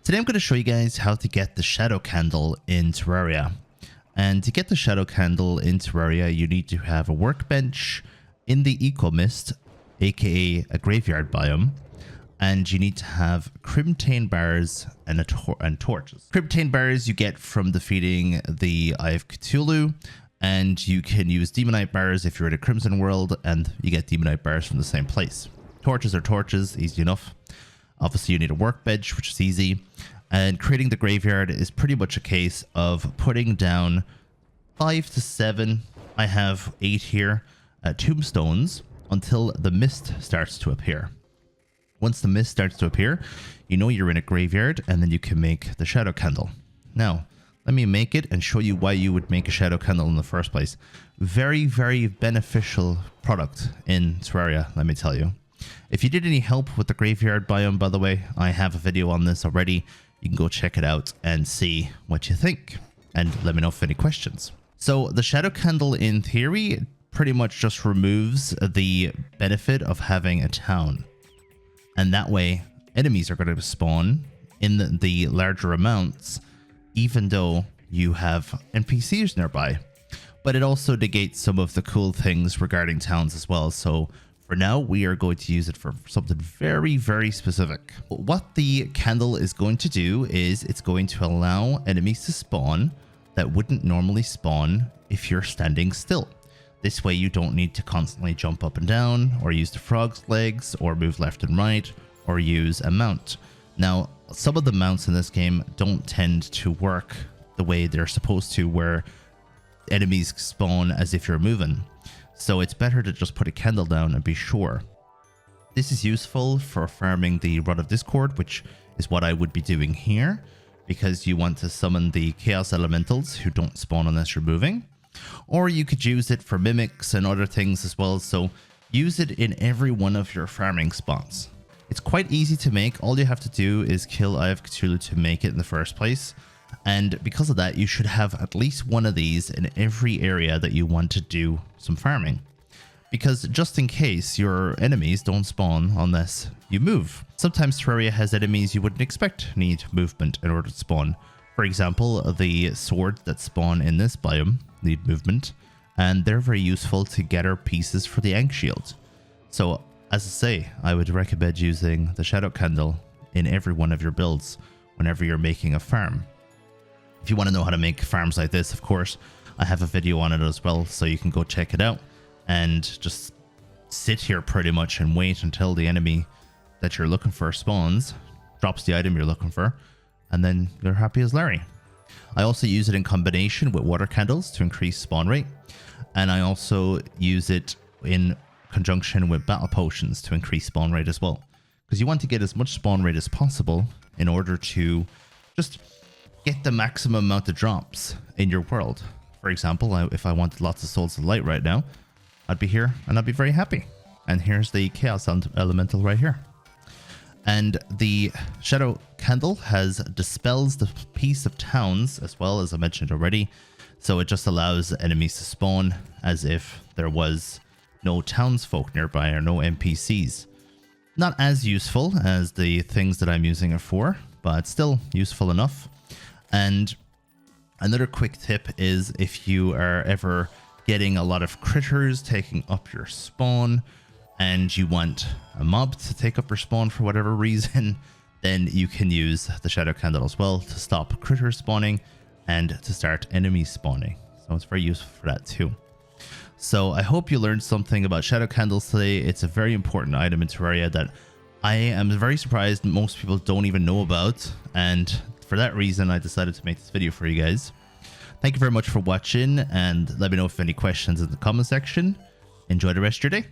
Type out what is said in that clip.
Today I'm going to show you guys how to get the shadow candle in Terraria. And to get the shadow candle in Terraria, you need to have a workbench in the eco mist, aka a graveyard biome, and you need to have crimtane bars and torches. Crimtane bars you get from defeating the Eye of Cthulhu, and you can use demonite bars if you're in a crimson world, and you get demonite bars from the same place. Torches are torches, easy enough. Obviously, you need a workbench, which is easy. And creating the graveyard is pretty much a case of putting down 5 to 7, I have 8 here, tombstones until the mist starts to appear. Once the mist starts to appear, you know you're in a graveyard, and then you can make the shadow candle. Now, let me make it and show you why you would make a shadow candle in the first place. Very, very beneficial product in Terraria, let me tell you. If you did any help with the graveyard biome, by the way, I have a video on this already. You can go check it out and see what you think. And let me know if any questions. So the shadow candle in theory pretty much just removes the benefit of having a town. And that way, enemies are going to spawn in the larger amounts, even though you have NPCs nearby. But it also negates some of the cool things regarding towns as well. So for now, we are going to use it for something very, very specific. What the candle is going to do is it's going to allow enemies to spawn that wouldn't normally spawn if you're standing still. This way you don't need to constantly jump up and down, or use the frog's legs, or move left and right, or use a mount. Now, some of the mounts in this game don't tend to work the way they're supposed to, where enemies spawn as if you're moving. So it's better to just put a candle down and be sure. This is useful for farming the Rod of Discord, which is what I would be doing here, because you want to summon the Chaos Elementals who don't spawn unless you're moving. Or you could use it for mimics and other things as well, so use it in every one of your farming spots. It's quite easy to make. All you have to do is kill Eye of Cthulhu to make it in the first place. And because of that, you should have at least one of these in every area that you want to do some farming. Because just in case your enemies don't spawn unless you move. Sometimes Terraria has enemies you wouldn't expect need movement in order to spawn. For example, the swords that spawn in this biome need movement, and they're very useful to gather pieces for the Ankh Shield. So, as I say, I would recommend using the Shadow Candle in every one of your builds whenever you're making a farm. If you want to know how to make farms like this, of course, I have a video on it as well, so you can go check it out and just sit here pretty much and wait until the enemy that you're looking for spawns, drops the item you're looking for, and then you're happy as Larry. I also use it in combination with water candles to increase spawn rate, and I also use it in conjunction with battle potions to increase spawn rate as well, because you want to get as much spawn rate as possible in order to just get the maximum amount of drops in your world. For example, if I wanted lots of Souls of Light right now, I'd be here and I'd be very happy. And here's the Chaos Elemental right here. And the Shadow Candle dispels the peace of towns as well, as I mentioned already. So it just allows enemies to spawn as if there was no townsfolk nearby or no NPCs. Not as useful as the things that I'm using it for, but still useful enough. And another quick tip is if you are ever getting a lot of critters taking up your spawn and you want a mob to take up your spawn for whatever reason, then you can use the Shadow Candle as well to stop critters spawning and to start enemies spawning. So it's very useful for that too. So I hope you learned something about Shadow Candles today. It's a very important item in Terraria that I am very surprised most people don't even know about, and for that reason I decided to make this video for you guys. Thank you very much for watching, and let me know if any questions in the comment section. Enjoy the rest of your day.